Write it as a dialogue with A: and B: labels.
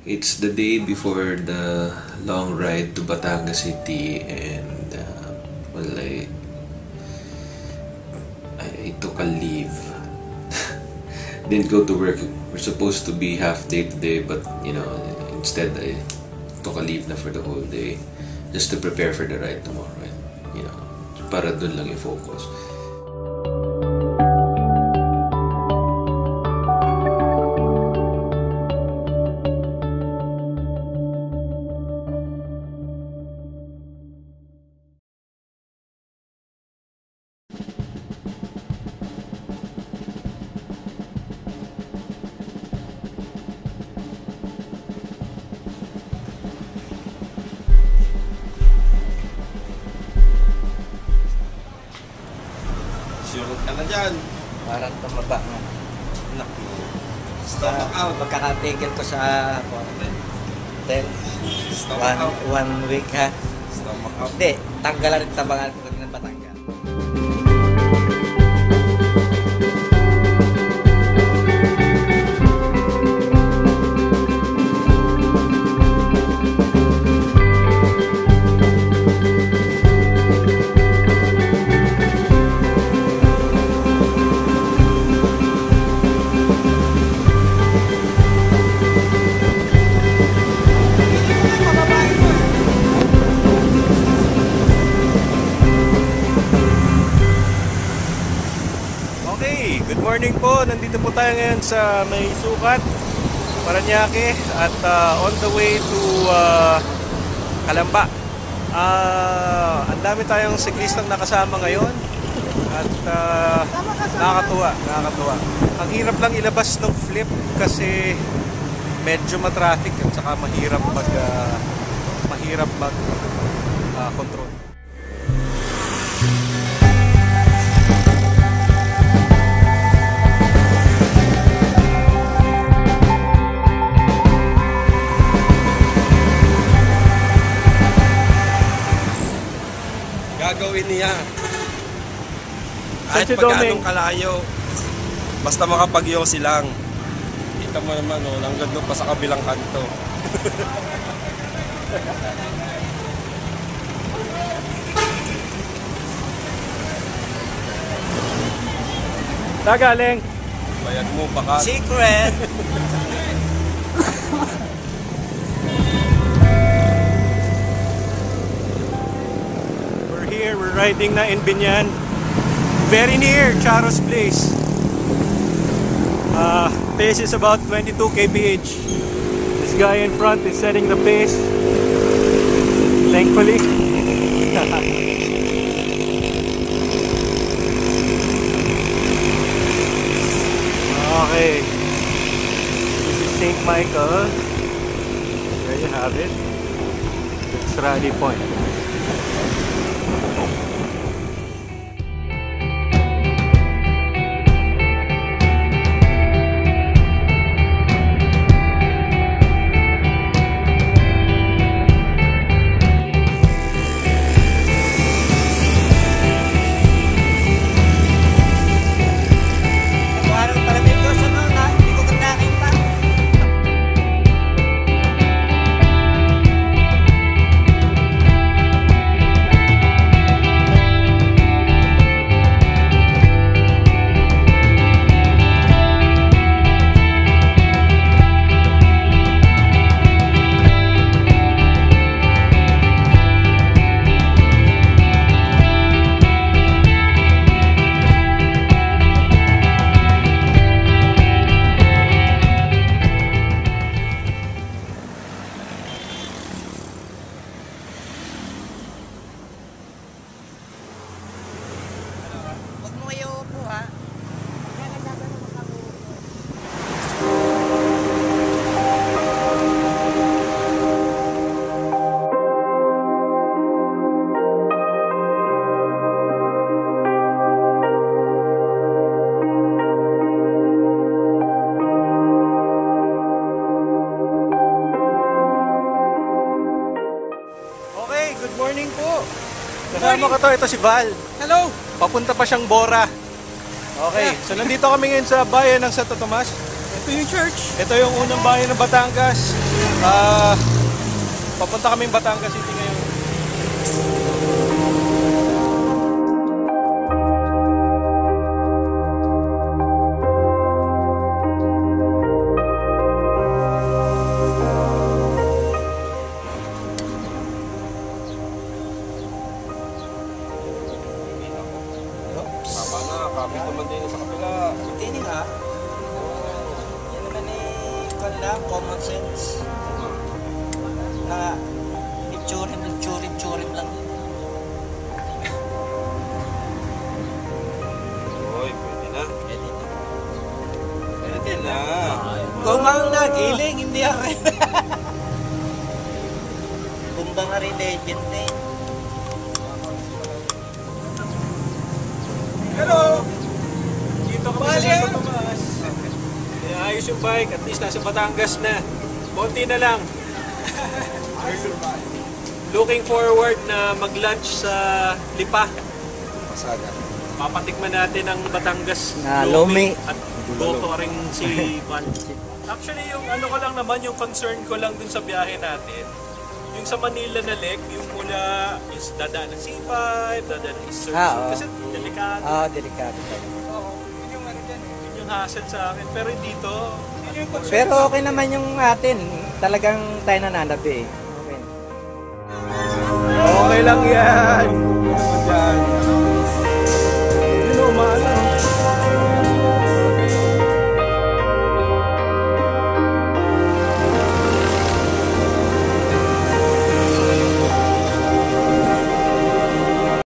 A: It's the day before the long ride to Batangas City, and well, I took a leave. Didn't go to work. We're supposed to be half day today, but instead I took a leave na for the whole day just to prepare for the ride tomorrow. And, para dun lang i-focus.
B: Sure ka na dyan.
C: Parang tumaba nga.
B: Naku. Stomach out.
C: Pagkakatigil ko sa hotel.
B: Stomach out.
C: One week ha.
B: Stomach out.
C: Hindi, tanggalan rin tabangan ko ng Batangas.
D: Good morning po, nandito po tayo ngayon sa may sukat, Parañaque, at on the way to Calamba. Ang dami tayong siklistang nakasama ngayon at nakakatuwa. Ang hirap lang ilabas ng flip kasi medyo matraffic at saka mahirap mag control.
B: Gagawin niya. Kahit pagkanong kalayo, basta makapag-yosi lang. Kita mo naman, langgad doon pa sa kabilang kanto.
D: Galing.
B: Bayad mo baka.
C: Secret!
D: We're riding na in Binyan, very near Charo's place. Pace is about 22 kph. This guy in front is setting the pace, thankfully. Okay, this is St. Michael. There you have it. It's Rally Point. Kasama ko to, ito si Val.
C: Hello!
D: Papunta pa siyang Bora. Okay, so nandito kami ngayon sa bayan ng Santo Tomas.
B: Ito yung church.
D: Ito yung unang bayan ng Batangas. Papunta kaming Batangas City ngayon.
B: Tama na, kapit naman din sa kapila.
C: Hindi nga. Yan naman lang, common sense. Na itsurim lang.
B: Uy, pwede na. Pwede na.
C: Kung ang nagiling, hindi ako. Kumba nga rin legend eh.
D: Hello! Dito kami sa Santo Tomas. Ayos yung bike, at least nasa Batangas na. Konti na lang. Looking forward na mag-lunch sa Lipa.
B: Pasada.
D: Papatikman natin ang Batangas
C: Na Lomi.
D: at goto rin si Van. Actually, yung ano ko lang naman, yung concern ko lang dun sa biyahe natin. Yung sa Manila na Lake, yung mula is dadaan ng C5, dadaan ng Eastern
C: Oo.
D: Kasi delikado.
C: Delikado.
D: Yun yung hassle sa akin. Pero dito, yun yung concern.
C: Pero okay naman yung atin. Talagang tayo nananabi eh. Okay.
D: Okay lang yan.